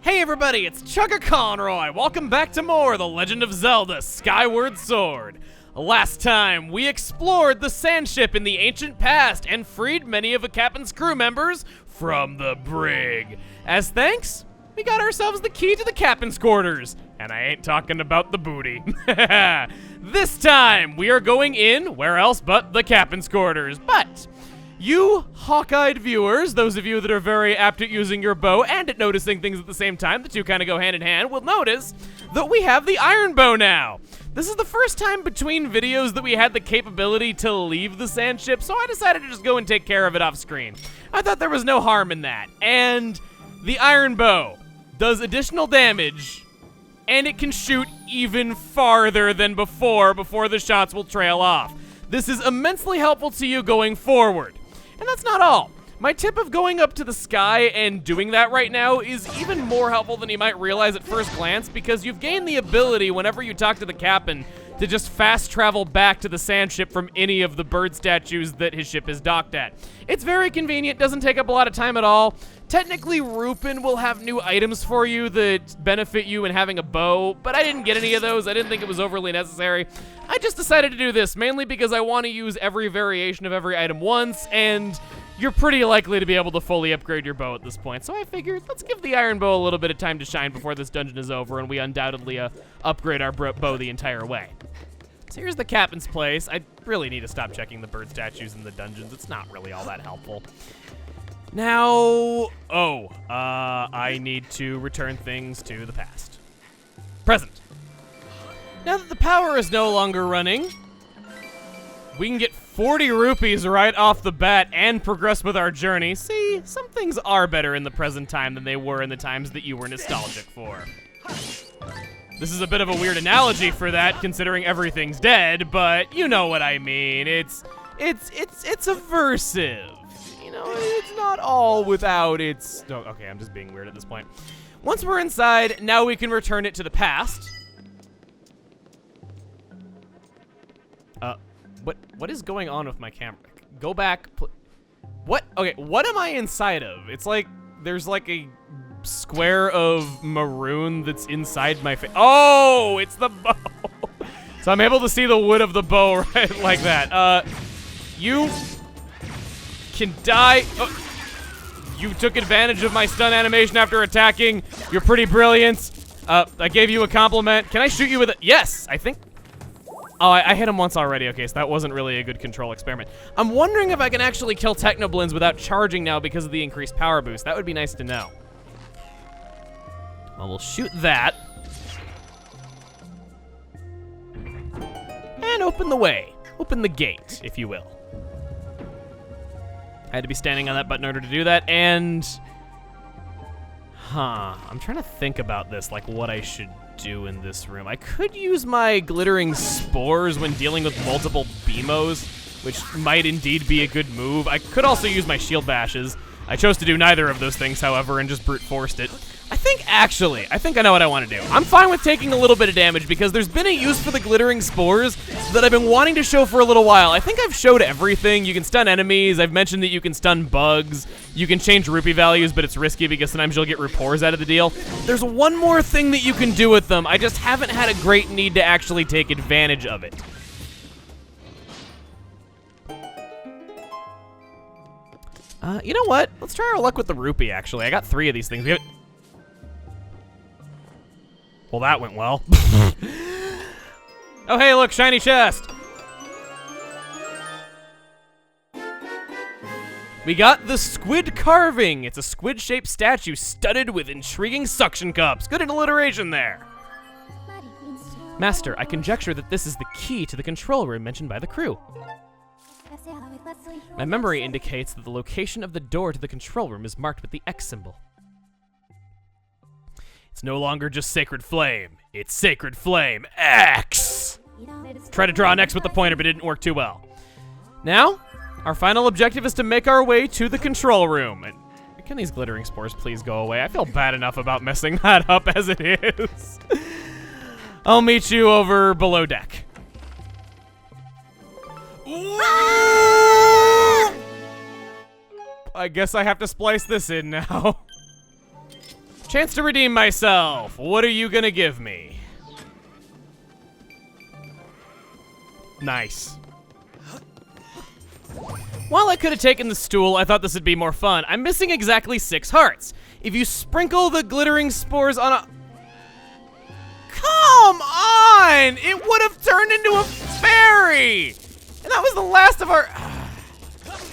Hey everybody, it's Chugga Conroy. Welcome back to more The Legend of Zelda: Skyward Sword. Last time, we explored the sand ship in the ancient past and freed many of the captain's crew members from the brig. As thanks, we got ourselves the key to the captain's quarters. And I ain't talking about the booty. This time, we are going in, where else but the captain's quarters. But you hawk-eyed viewers, those of you that are very apt at using your bow and at noticing things at the same time, the two kind of go hand in hand, will notice that we have the iron bow now. This is the first time between videos that we had the capability to leave the sand ship, so I decided to just go and take care of it off screen. I thought there was no harm in that. And the iron bow does additional damage, and it can shoot even farther than before the shots will trail off. This is immensely helpful to you going forward. And that's not all. My tip of going up to the sky and doing that right now is even more helpful than you might realize at first glance, because you've gained the ability whenever you talk to the captain to just fast travel back to the sand ship from any of the bird statues that his ship is docked at. It's very convenient, doesn't take up a lot of time at all. Technically, Rupin will have new items for you that benefit you in having a bow, but I didn't get any of those. I didn't think it was overly necessary. I just decided to do this, mainly because I want to use every variation of every item once, and you're pretty likely to be able to fully upgrade your bow at this point. So I figured, let's give the iron bow a little bit of time to shine before this dungeon is over, and we undoubtedly upgrade our bow the entire way. So here's the captain's place. I really need to stop checking the bird statues in the dungeons. It's not really all that helpful. Now, I need to return things to the past. Present. Now that the power is no longer running, we can get 40 rupees right off the bat and progress with our journey. See, some things are better in the present time than they were in the times that you were nostalgic for. This is a bit of a weird analogy for that, considering everything's dead, but you know what I mean. It's aversive. You know, it's not all without its... Oh, okay, I'm just being weird at this point. Once we're inside, now we can return it to the past. What is going on with my camera? Go back. What? Okay, what am I inside of? It's like, there's like a square of maroon that's inside my face. Oh, it's the bow. So I'm able to see the wood of the bow right like that. You can die. Oh, you took advantage of my stun animation after attacking. You're pretty brilliant. I gave you a compliment. Can I shoot you with it? Yes, I think. Oh, I hit him once already. Okay, so that wasn't really a good control experiment. I'm wondering if I can actually kill Technoblins without charging now because of the increased power boost. That would be nice to know. Well, we'll shoot that. And open the way. Open the gate, if you will. I had to be standing on that button in order to do that, and... I'm trying to think about this, like what I should do in this room. I could use my glittering spores when dealing with multiple BMOs, which might indeed be a good move. I could also use my shield bashes. I chose to do neither of those things, however, and just brute forced it. I think I know what I want to do. I'm fine with taking a little bit of damage because there's been a use for the glittering spores that I've been wanting to show for a little while. I think I've showed everything. You can stun enemies. I've mentioned that you can stun bugs. You can change rupee values, but it's risky because sometimes you'll get rupees out of the deal. There's one more thing that you can do with them. I just haven't had a great need to actually take advantage of it. You know what? Let's try our luck with the rupee, actually. I got 3 of these things. Well, that went well. Oh, hey, look, shiny chest. We got the squid carving. It's a squid-shaped statue studded with intriguing suction cups. Good alliteration there. Master, I conjecture that this is the key to the control room mentioned by the crew. My memory indicates that the location of the door to the control room is marked with the X symbol. It's no longer just Sacred Flame. It's Sacred Flame X! Try to draw an X with the pointer, but it didn't work too well. Now, our final objective is to make our way to the control room. And can these glittering spores please go away? I feel bad enough about messing that up as it is. I'll meet you over below deck. I guess I have to splice this in now. Chance to redeem myself. What are you gonna give me? Nice. While I could have taken the stool, I thought this would be more fun. I'm missing exactly 6 hearts. If you sprinkle the glittering spores on a... Come on! It would have turned into a fairy! And that was the last of our...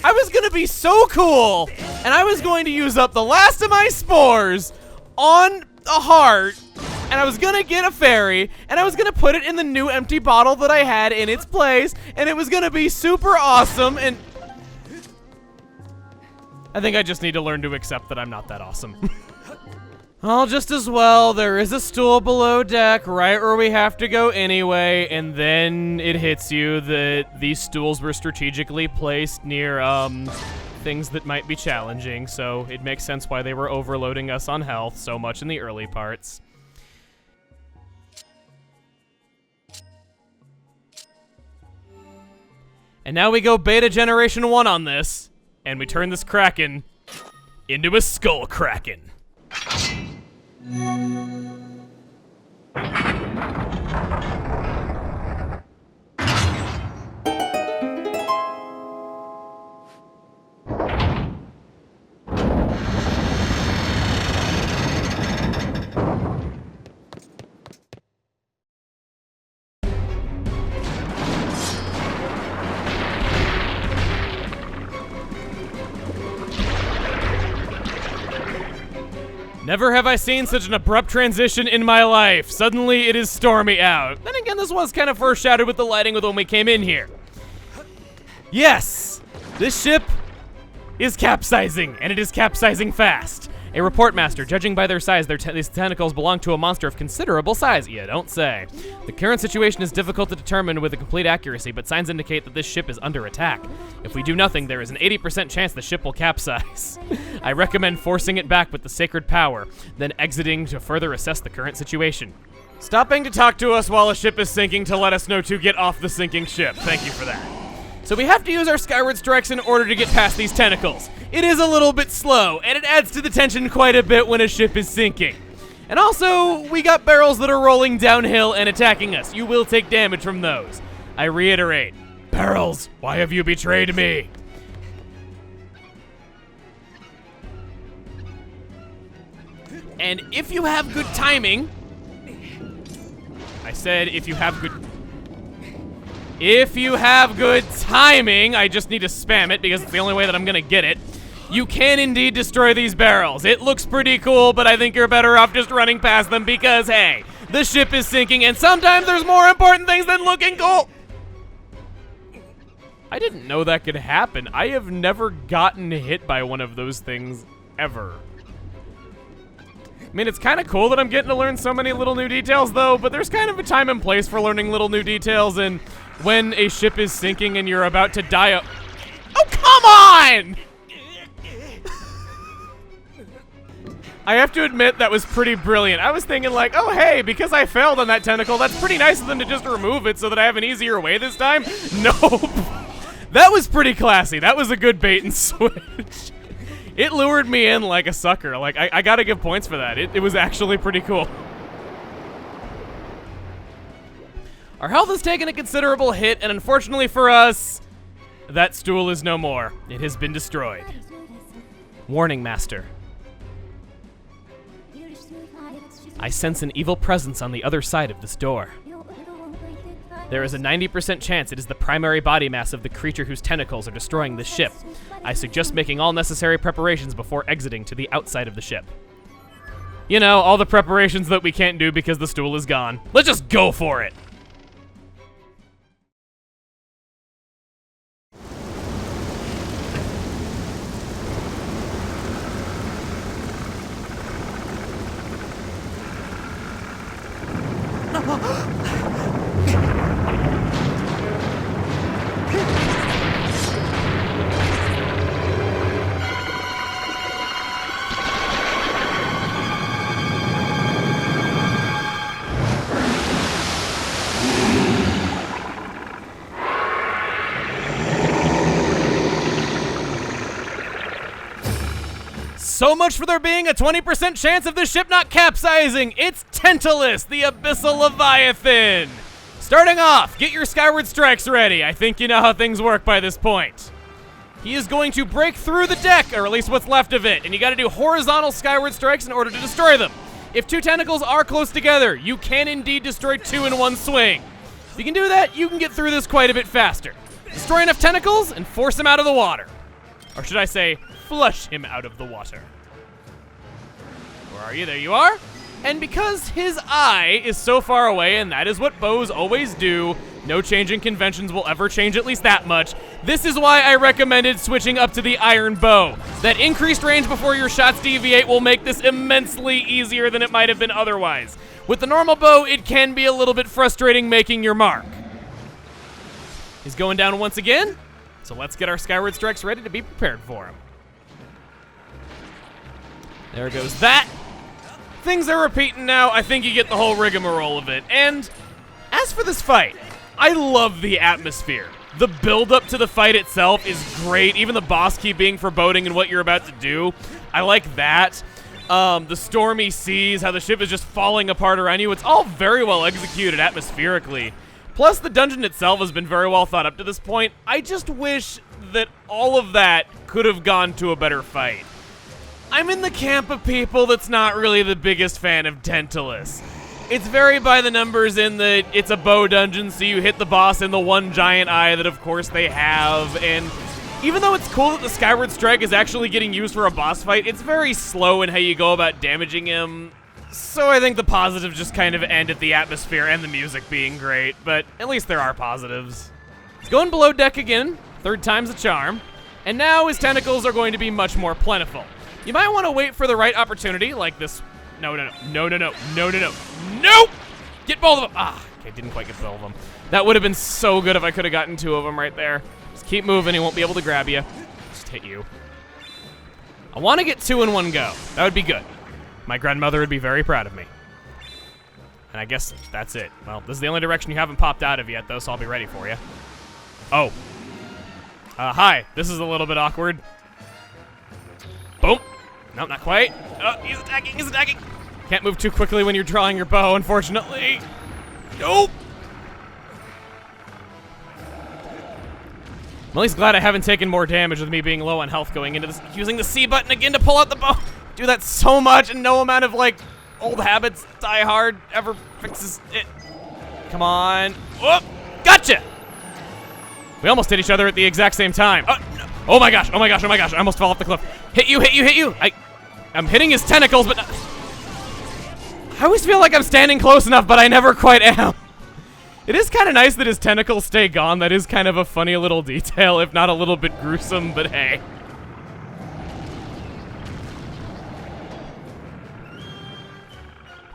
I was gonna be so cool, and I was going to use up the last of my spores on a heart, and I was gonna get a fairy, and I was gonna put it in the new empty bottle that I had in its place, and it was gonna be super awesome, and... I think I just need to learn to accept that I'm not that awesome. Well, just as well, there is a stool below deck, right where we have to go anyway, and then it hits you that these stools were strategically placed near, things that might be challenging, so it makes sense why they were overloading us on health so much in the early parts. And now we go Beta Generation 1 on this, and we turn this Kraken into a Skull Kraken. Never have I seen such an abrupt transition in my life. Suddenly it is stormy out. Then again, this was kind of foreshadowed with the lighting with when we came in here. Yes, this ship is capsizing, and it is capsizing fast. A report master, judging by their size, these tentacles belong to a monster of considerable size. You don't say. The current situation is difficult to determine with a complete accuracy, but signs indicate that this ship is under attack. If we do nothing, there is an 80% chance the ship will capsize. I recommend forcing it back with the sacred power, then exiting to further assess the current situation. Stopping to talk to us while a ship is sinking to let us know to get off the sinking ship. Thank you for that. So we have to use our Skyward strikes in order to get past these tentacles. It is a little bit slow, and it adds to the tension quite a bit when a ship is sinking. And also, we got barrels that are rolling downhill and attacking us. You will take damage from those. I reiterate, barrels, why have you betrayed me? And if you have good timing, I said if you have good timing, I just need to spam it because it's the only way that I'm gonna get it. You can indeed destroy these barrels. It looks pretty cool, but I think you're better off just running past them because, hey, the ship is sinking and sometimes there's more important things than looking cool. I didn't know that could happen. I have never gotten hit by one of those things ever. I mean, it's kind of cool that I'm getting to learn so many little new details, though, but there's kind of a time and place for learning little new details, and when a ship is sinking and you're about to die Oh, come on! I have to admit, that was pretty brilliant. I was thinking like, oh, hey, because I failed on that tentacle, that's pretty nice of them to just remove it so that I have an easier way this time. Nope. That was pretty classy. That was a good bait and switch. It lured me in like a sucker. Like, I gotta give points for that. It was actually pretty cool. Our health has taken a considerable hit, and unfortunately for us, that stool is no more. It has been destroyed. Warning, Master. I sense an evil presence on the other side of this door. There is a 90% chance it is the primary body mass of the creature whose tentacles are destroying this ship. I suggest making all necessary preparations before exiting to the outside of the ship. You know, all the preparations that we can't do because the stool is gone. Let's just go for it! So much for there being a 20% chance of this ship not capsizing. It's Tantalizing, the Abyssal Leviathan. Starting off, get your Skyward strikes ready. I think you know how things work by this point. He is going to break through the deck, or at least what's left of it, and you gotta do horizontal Skyward strikes in order to destroy them. If two tentacles are close together, you can indeed destroy two in one swing. If you can do that, you can get through this quite a bit faster. Destroy enough tentacles and force him out of the water. Or should I say, flush him out of the water. Where are you? There you are. And because his eye is so far away, and that is what bows always do, no change in conventions will ever change at least that much, this is why I recommended switching up to the iron bow. That increased range before your shots deviate will make this immensely easier than it might have been otherwise. With the normal bow, it can be a little bit frustrating making your mark. He's going down once again, so let's get our Skyward strikes ready to be prepared for him. There goes that. Things are repeating now. I think you get the whole rigmarole of it. And as for this fight, I love the atmosphere. The build-up to the fight itself is great. Even the boss key being foreboding and what you're about to do. I like that. The stormy seas, how the ship is just falling apart around you. It's all very well executed atmospherically. Plus, the dungeon itself has been very well thought up to this point. I just wish that all of that could have gone to a better fight. I'm in the camp of people that's not really the biggest fan of Tantalizing. It's very by the numbers in that it's a bow dungeon, so you hit the boss in the one giant eye that of course they have, and even though it's cool that the Skyward Strike is actually getting used for a boss fight, it's very slow in how you go about damaging him. So I think the positives just kind of end at the atmosphere and the music being great, but at least there are positives. He's going below deck again, third time's the charm, and now his tentacles are going to be much more plentiful. You might want to wait for the right opportunity, like this. No. Nope! Get both of them. Ah, okay, didn't quite get both of them. That would have been so good if I could have gotten two of them right there. Just keep moving, he won't be able to grab you. Just hit you. I want to get two in one go. That would be good. My grandmother would be very proud of me. And I guess that's it. Well, this is the only direction you haven't popped out of yet, though, so I'll be ready for you. Oh. Hi. This is a little bit awkward. Boom. Nope, not quite. Oh, he's attacking. Can't move too quickly when you're drawing your bow, unfortunately. Nope. I'm at least glad I haven't taken more damage with me being low on health going into this. Using the C button again to pull out the bow. Do that so much, and no amount of, like, old habits die hard ever fixes it. Come on. Whoop. Gotcha. We almost hit each other at the exact same time. Oh my gosh. I almost fell off the cliff. Hit you. I'm hitting his tentacles, but not. I always feel like I'm standing close enough, but I never quite am. It is kind of nice that his tentacles stay gone. That is kind of a funny little detail, if not a little bit gruesome, but hey.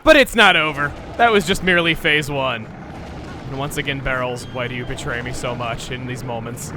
But it's not over. That was just merely phase one. And once again, Barrels, why do you betray me so much in these moments?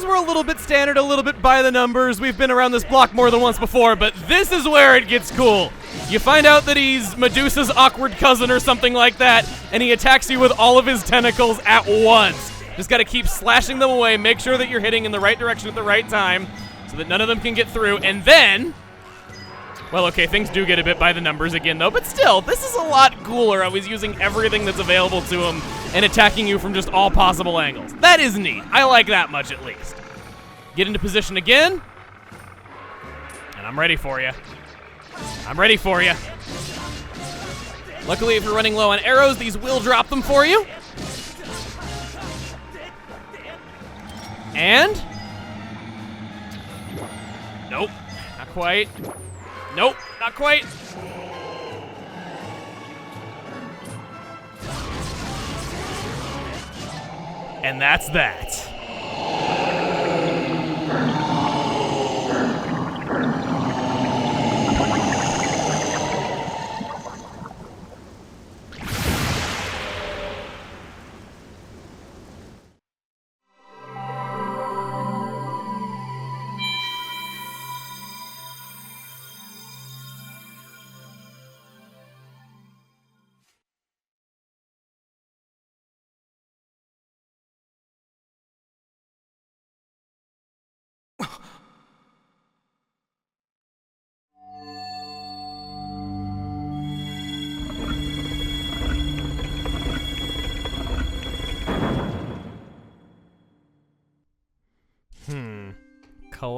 We're a little bit standard, a little bit by the numbers. We've been around this block more than once before, but this is where it gets cool. You find out that he's Medusa's awkward cousin or something like that, and he attacks you with all of his tentacles at once. Just gotta keep slashing them away, make sure that you're hitting in the right direction at the right time, so that none of them can get through, and then... Well, okay, things do get a bit by the numbers again, though, but still, this is a lot cooler. I was using everything that's available to him and attacking you from just all possible angles. That is neat. I like that much, at least. Get into position again. And I'm ready for you. Luckily, if you're running low on arrows, these will drop them for you. And... Nope, not quite. Nope, not quite. And that's that.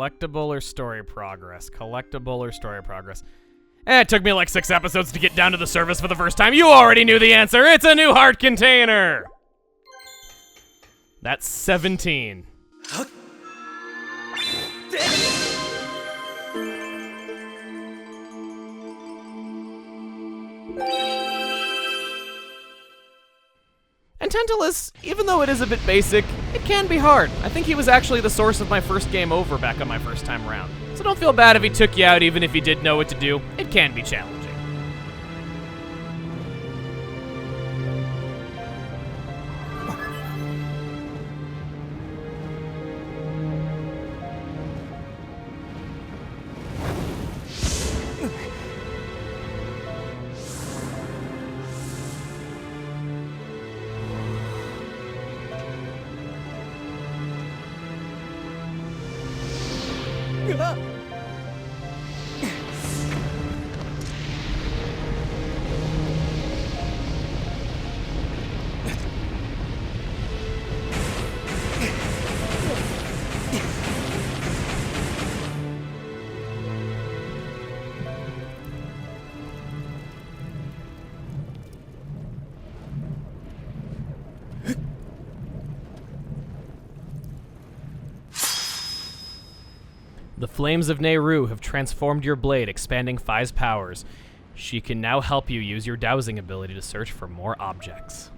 Collectible or story progress? Collectible or story progress? It took me like 6 episodes to get down to the surface for the first time. You already knew the answer. It's a new heart container. That's 17. And Tantalizing, even though it is a bit basic, it can be hard. I think he was actually the source of my first game over back on my first time around. So don't feel bad if he took you out even if you did know what to do. It can be challenging. The flames of Nehru have transformed your blade, expanding Phi's powers. She can now help you use your dowsing ability to search for more objects.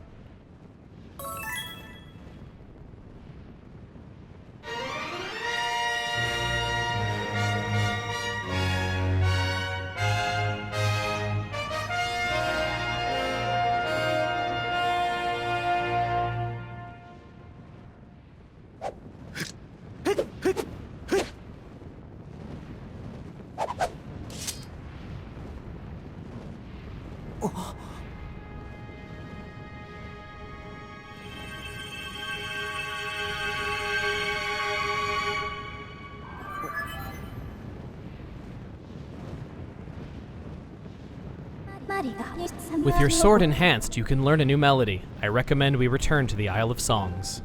With your sword enhanced, you can learn a new melody. I recommend we return to the Isle of Songs.